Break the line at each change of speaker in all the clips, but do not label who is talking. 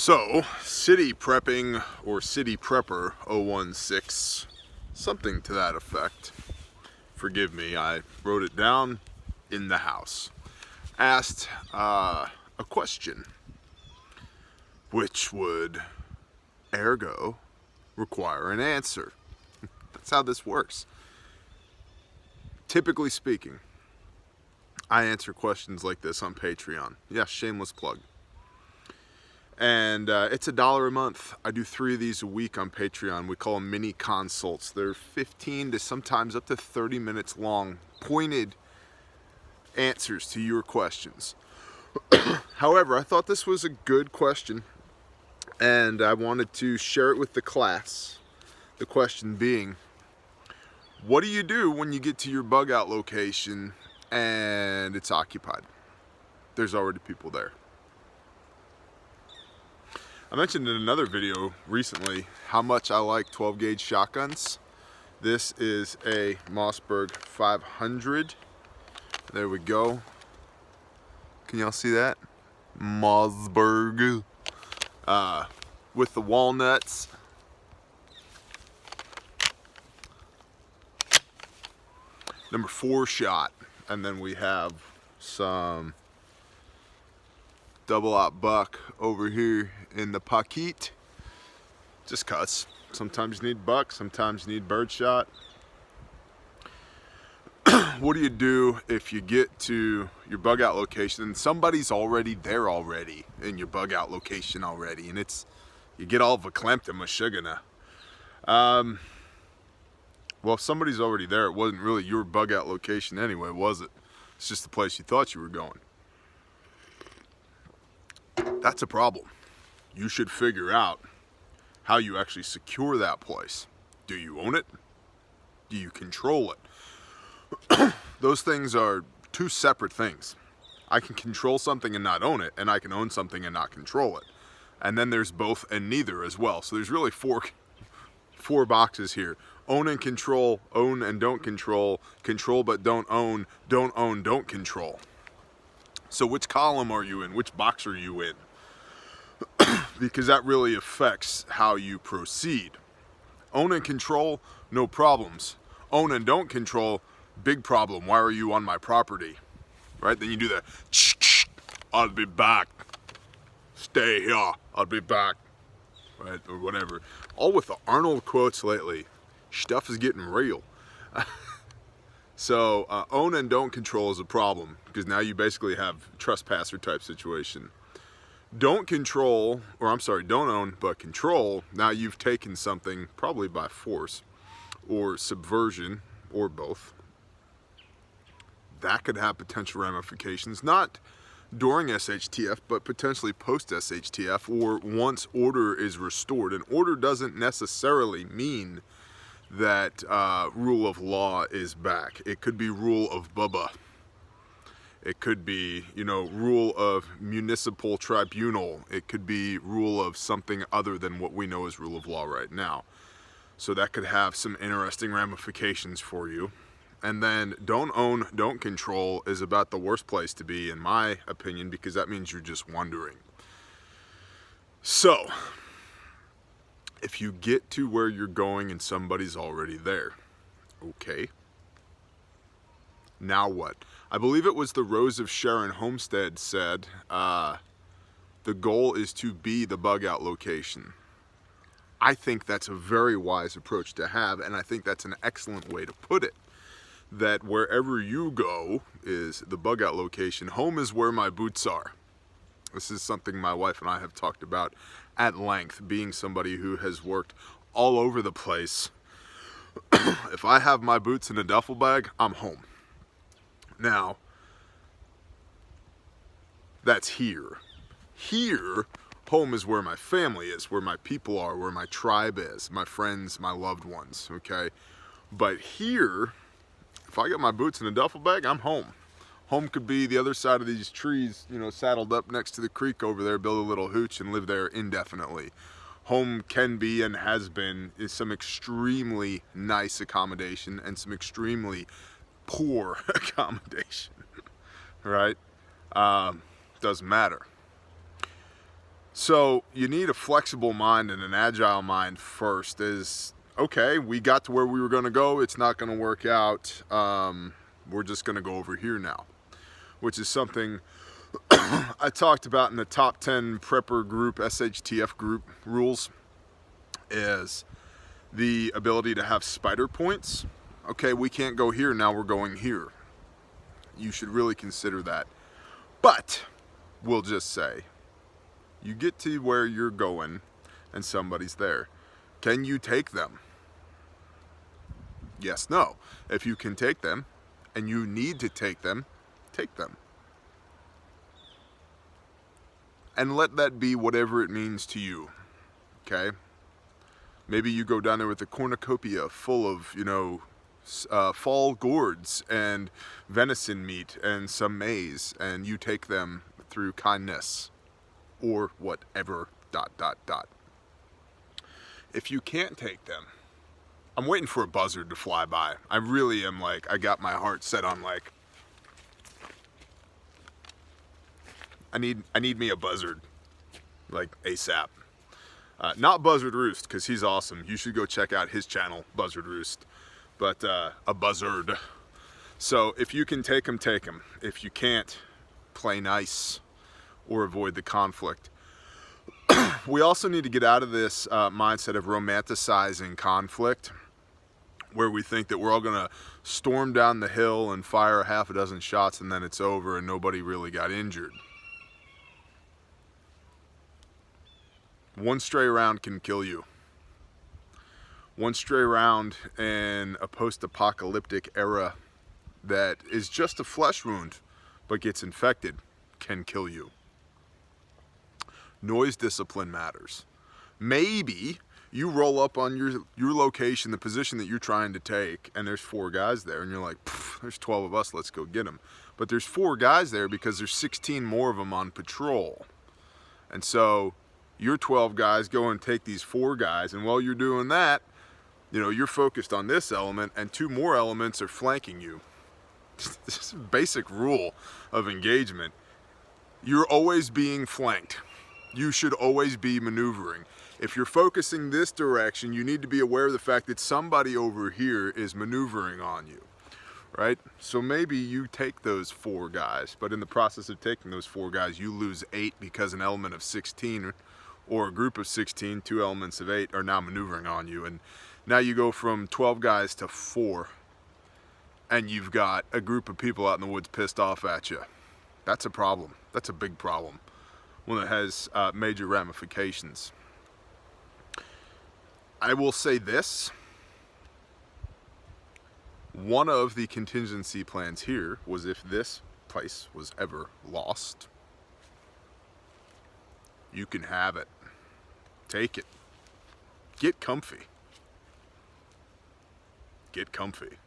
So, city prepping or city prepper 016, something to that effect. Forgive me, I wrote it down in the house. Asked a question, which would ergo require an answer. That's how this works. Typically speaking, I answer questions like this on Patreon. Yeah, shameless plug. And it's $1 a month. I do 3 of these a week on Patreon. We call them mini consults. They're 15 to sometimes up to 30 minutes long, pointed answers to your questions. However, I thought this was a good question, and I wanted to share it with the class. The question being, what do you do when you get to your bug out location and it's occupied? There's already people there. I mentioned in another video recently how much I like 12 gauge shotguns. This is a Mossberg 500. There we go. Can y'all see that? Mossberg. With the walnuts. Number 4 shot. And then we have some double-aught buck over here in the pocket. Just cuts. Sometimes you need buck, sometimes you need birdshot. What do you do if you get to your bug out location and somebody's already there already in your bug out location already, and it's, you get all verklempt and mashugana. Well, if somebody's already there, it wasn't really your bug out location anyway, was it? It's just the place you thought you were going. That's a problem. You should figure out how you actually secure that place. Do you own it? Do you control it? Those things are 2 separate things. I can control something and not own it, and I can own something and not control it. And then there's both and neither as well. So there's really four boxes here. Own and control, own and don't control, control but don't own, don't control. So which column are you in? Which box are you in? Because that really affects how you proceed. Own and control, no problems. Own and don't control, big problem. Why are you on my property? Right? Then you do that. I'll be back. Stay here. I'll be back. Right? Or whatever. All with the Arnold quotes lately. Stuff is getting real. So own and don't control is a problem, because now you basically have trespasser type situation. Don't control, or I'm sorry, don't own but control, now you've taken something probably by force or subversion or both. That could have potential ramifications, not during SHTF, but potentially post SHTF or once order is restored. And order doesn't necessarily mean that rule of law is back. It could be rule of Bubba. It could be, rule of municipal tribunal. It could be rule of something other than what we know as rule of law right now. So that could have some interesting ramifications for you. And then don't own, don't control is about the worst place to be, in my opinion, because that means you're just wondering. So, if you get to where you're going and somebody's already there, okay. Now what? I believe it was the Rose of Sharon Homestead said, the goal is to be the bug out location. I think that's a very wise approach to have, and I think that's an excellent way to put it. That wherever you go is the bug out location. Home is where my boots are. This is something my wife and I have talked about at length, being somebody who has worked all over the place. If I have my boots in a duffel bag, I'm home. Now, that's here. Here, home is where my family is, where my people are, where my tribe is, my friends, my loved ones, okay? But here, if I got my boots in a duffel bag, I'm home. Home could be the other side of these trees, saddled up next to the creek over there, build a little hooch and live there indefinitely. Home can be and has been is some extremely nice accommodation and some extremely poor accommodation, right? Doesn't matter. So you need a flexible mind and an agile mind first. Is okay, we got to where we were going to go, it's not going to work out, we're just going to go over here now, which is something I talked about in the top 10 prepper group, SHTF group rules, is the ability to have spider points. Okay, we can't go here, now we're going here. You should really consider that. But we'll just say, you get to where you're going and somebody's there. Can you take them? Yes, no. If you can take them and you need to take them, take them. And let that be whatever it means to you. Okay? Maybe you go down there with a cornucopia full of, fall gourds and venison meat and some maize, and you take them through kindness or whatever, ... If you can't take them, I'm waiting for a buzzard to fly by. I really am I got my heart set on I need me a buzzard, ASAP. Not Buzzard Roost, because he's awesome. You should go check out his channel, Buzzard Roost. But a buzzard. So if you can take them, take them. If you can't, play nice or avoid the conflict. We also need to get out of this mindset of romanticizing conflict, where we think that we're all going to storm down the hill and fire half a dozen shots and then it's over and nobody really got injured. One stray round can kill you. One stray round in a post-apocalyptic era that is just a flesh wound but gets infected can kill you. Noise discipline matters. Maybe you roll up on your location, the position that you're trying to take, and there's 4 guys there, and you're like, there's 12 of us, let's go get them. But there's 4 guys there because there's 16 more of them on patrol. And so your 12 guys go and take these 4 guys, and while you're doing that, you're focused on this element, and 2 more elements are flanking you. This is a basic rule of engagement. You're always being flanked. You should always be maneuvering. If you're focusing this direction, you need to be aware of the fact that somebody over here is maneuvering on you, right? So maybe you take those 4 guys, but in the process of taking those 4 guys, you lose 8 because an element of 16 or a group of 16, 2 elements of 8 are now maneuvering on you. And now you go from 12 guys to 4, and you've got a group of people out in the woods pissed off at you. That's a problem. That's a big problem. One that has major ramifications. I will say this. One of the contingency plans here was if this place was ever lost, you can have it. Take it. Get comfy. Get comfy.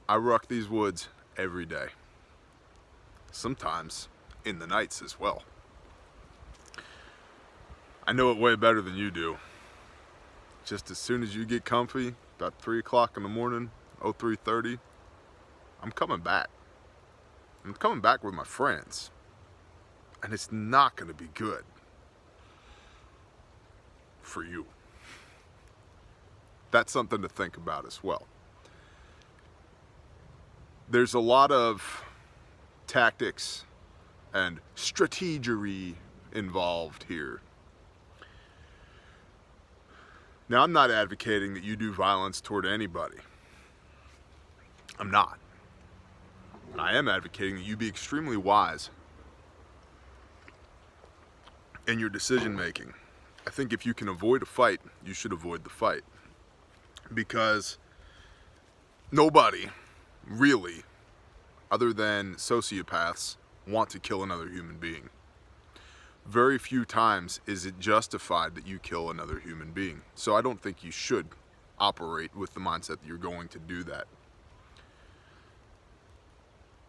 I ruck these woods every day. Sometimes in the nights as well. I know it way better than you do. Just as soon as you get comfy, about 3 o'clock in the morning, 03:30, I'm coming back. I'm coming back with my friends. And it's not going to be good for you. That's something to think about as well. There's a lot of tactics and strategery involved here. Now, I'm not advocating that you do violence toward anybody. I'm not. I am advocating that you be extremely wise in your decision making. I think if you can avoid a fight, you should avoid the fight. Because nobody really, other than sociopaths, want to kill another human being. Very few times is it justified that you kill another human being. So I don't think you should operate with the mindset that you're going to do that.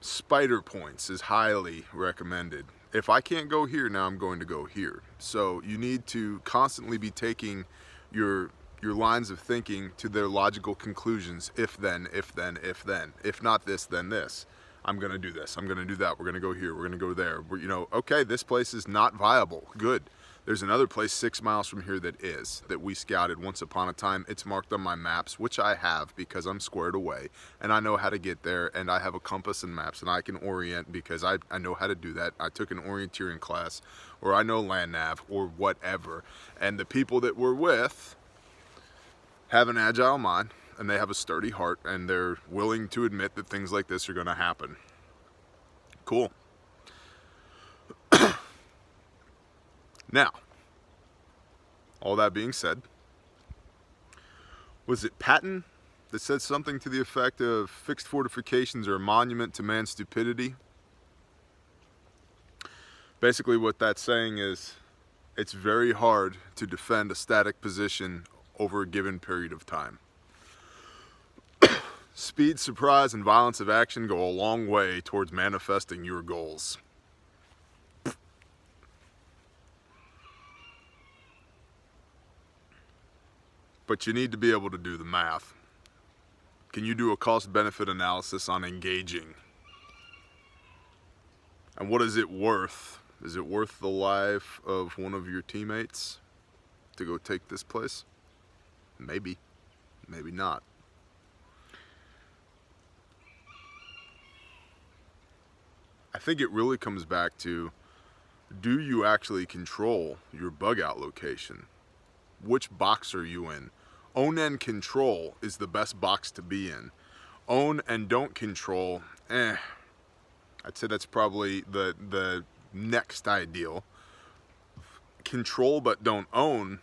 Spider points is highly recommended. If I can't go here, now I'm going to go here. So you need to constantly be taking your lines of thinking to their logical conclusions. If then, if then, if then. If not this, then this. I'm going to do this, I'm going to do that, we're going to go here, we're going to go there. You know, okay, this place is not viable. Good. There's another place 6 miles from here that we scouted once upon a time. It's marked on my maps, which I have because I'm squared away and I know how to get there, and I have a compass and maps and I can orient because I know how to do that. I took an orienteering class, or I know land nav or whatever. And the people that we're with have an agile mind and they have a sturdy heart and they're willing to admit that things like this are going to happen. Cool. Now, all that being said, was it Patton that said something to the effect of fixed fortifications are a monument to man's stupidity? Basically what that's saying is it's very hard to defend a static position over a given period of time. Speed, surprise, and violence of action go a long way towards manifesting your goals. But you need to be able to do the math. Can you do a cost-benefit analysis on engaging? And what is it worth? Is it worth the life of one of your teammates to go take this place? Maybe, maybe not. I think it really comes back to, do you actually control your bug out location? Which box are you in? Own and control is the best box to be in. Own and don't control, I'd say that's probably the next ideal. Control but don't own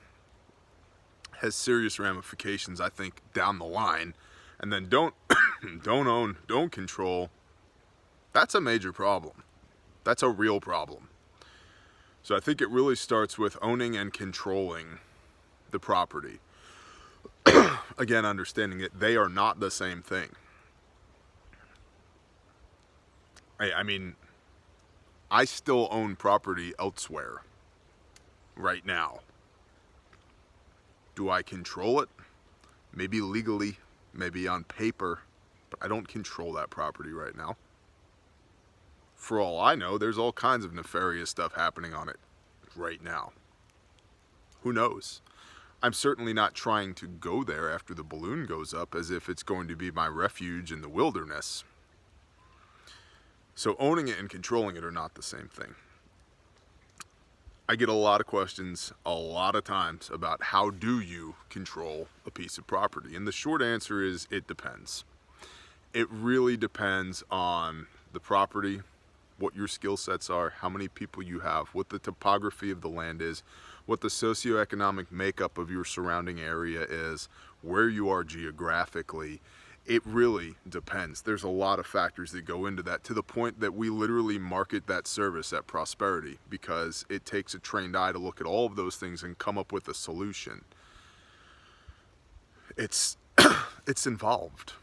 has serious ramifications, I think, down the line. And then don't own, don't control, that's a major problem. That's a real problem. So I think it really starts with owning and controlling the property. Again, understanding that they are not the same thing. I mean, I still own property elsewhere right now. Do I control it? Maybe legally, maybe on paper, but I don't control that property right now. For all I know, there's all kinds of nefarious stuff happening on it right now. Who knows? I'm certainly not trying to go there after the balloon goes up as if it's going to be my refuge in the wilderness. So owning it and controlling it are not the same thing. I get a lot of questions a lot of times about how do you control a piece of property? And the short answer is it depends. It really depends on the property, what your skill sets are, how many people you have, what the topography of the land is, what the socioeconomic makeup of your surrounding area is, where you are geographically. It really depends. There's a lot of factors that go into that, to the point that we literally market that service at Prosperity, because it takes a trained eye to look at all of those things and come up with a solution. It's involved.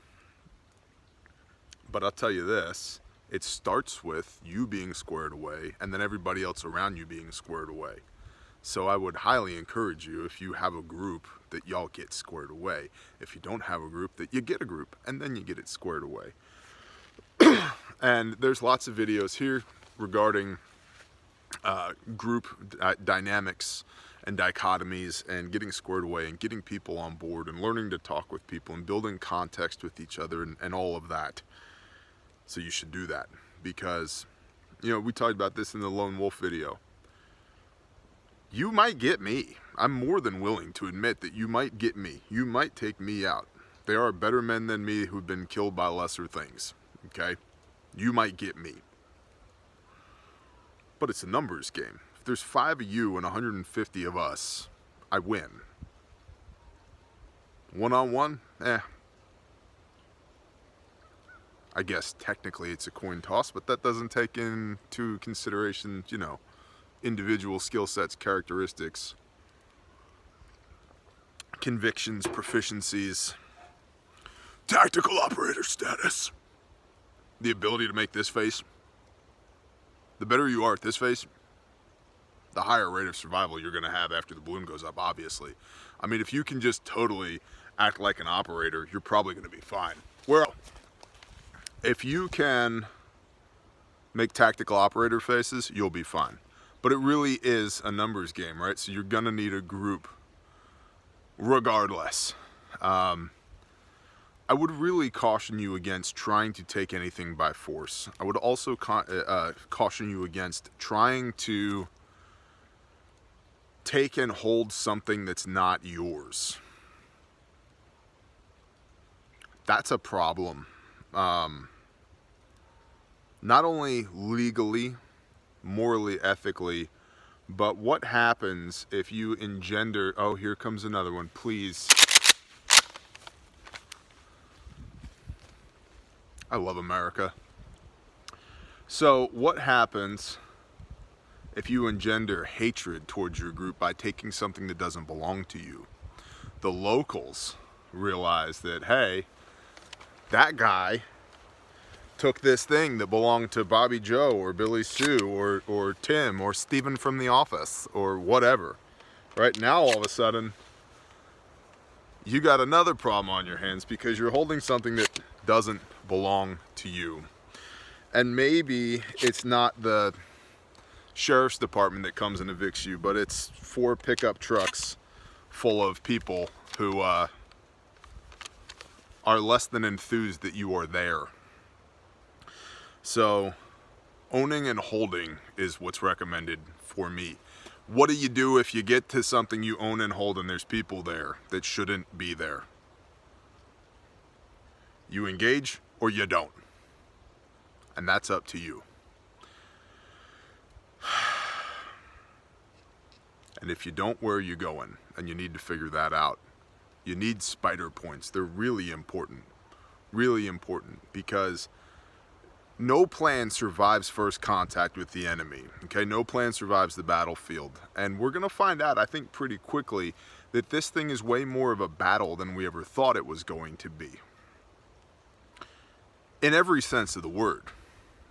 But I'll tell you this, it starts with you being squared away and then everybody else around you being squared away. So I would highly encourage you, if you have a group, that y'all get squared away. If you don't have a group, that you get a group and then you get it squared away. And there's lots of videos here regarding group dynamics and dichotomies and getting squared away and getting people on board and learning to talk with people and building context with each other and all of that. So you should do that, because, you know, we talked about this in the Lone Wolf video. You might get me. I'm more than willing to admit that you might get me. You might take me out. There are better men than me who've been killed by lesser things, okay? You might get me. But it's a numbers game. If there's 5 of you and 150 of us, I win. One-on-one? I guess technically it's a coin toss, but that doesn't take into consideration, you know, individual skill sets, characteristics, convictions, proficiencies, tactical operator status, the ability to make this face. The better you are at this face, the higher rate of survival you're going to have after the balloon goes up, obviously. I mean, if you can just totally act like an operator, you're probably going to be fine. Well, if you can make tactical operator faces, you'll be fine. But it really is a numbers game, right? So you're gonna need a group regardless. I would really caution you against trying to take anything by force. I would also caution you against trying to take and hold something that's not yours. That's a problem. Not only legally, morally, ethically, but what happens if you engender... Oh, here comes another one, please. I love America. So what happens if you engender hatred towards your group by taking something that doesn't belong to you? The locals realize that, hey, that guy took this thing that belonged to Bobby Joe or Billy Sue or Tim or Steven from The Office or whatever. Right now, all of a sudden, you got another problem on your hands because you're holding something that doesn't belong to you. And maybe it's not the sheriff's department that comes and evicts you, but it's 4 pickup trucks full of people who are less than enthused that you are there. So owning and holding is what's recommended for me. What do you do if you get to something you own and hold and there's people there that shouldn't be there? You engage or you don't. And that's up to you. And if you don't, where are you going? And you need to figure that out. You need spider points. They're really important. Really important, because no plan survives first contact with the enemy. Okay, no plan survives the battlefield. And we're going to find out, I think, pretty quickly that this thing is way more of a battle than we ever thought it was going to be. In every sense of the word.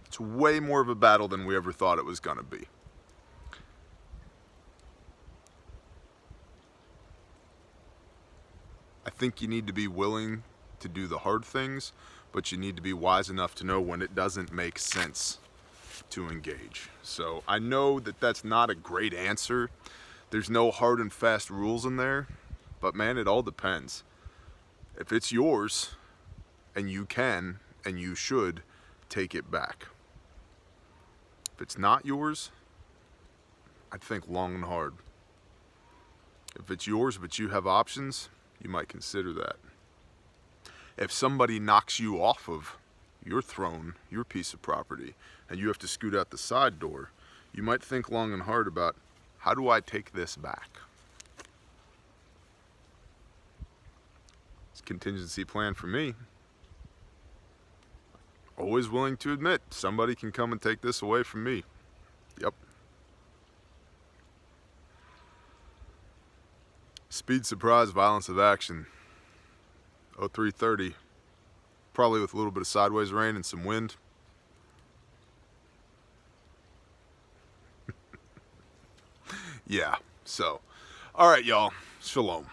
It's way more of a battle than we ever thought it was going to be. I think you need to be willing to do the hard things, but you need to be wise enough to know when it doesn't make sense to engage. So I know that that's not a great answer. There's no hard and fast rules in there, but man, it all depends. If it's yours, and you can, and you should, take it back. If it's not yours, I'd think long and hard. If it's yours, but you have options, you might consider that. If somebody knocks you off of your throne, your piece of property, and you have to scoot out the side door, you might think long and hard about, how do I take this back? It's a contingency plan for me. Always willing to admit, somebody can come and take this away from me. Yep. Speed, surprise, violence of action. 0330. Probably with a little bit of sideways rain and some wind. Yeah, so. All right, y'all. Shalom.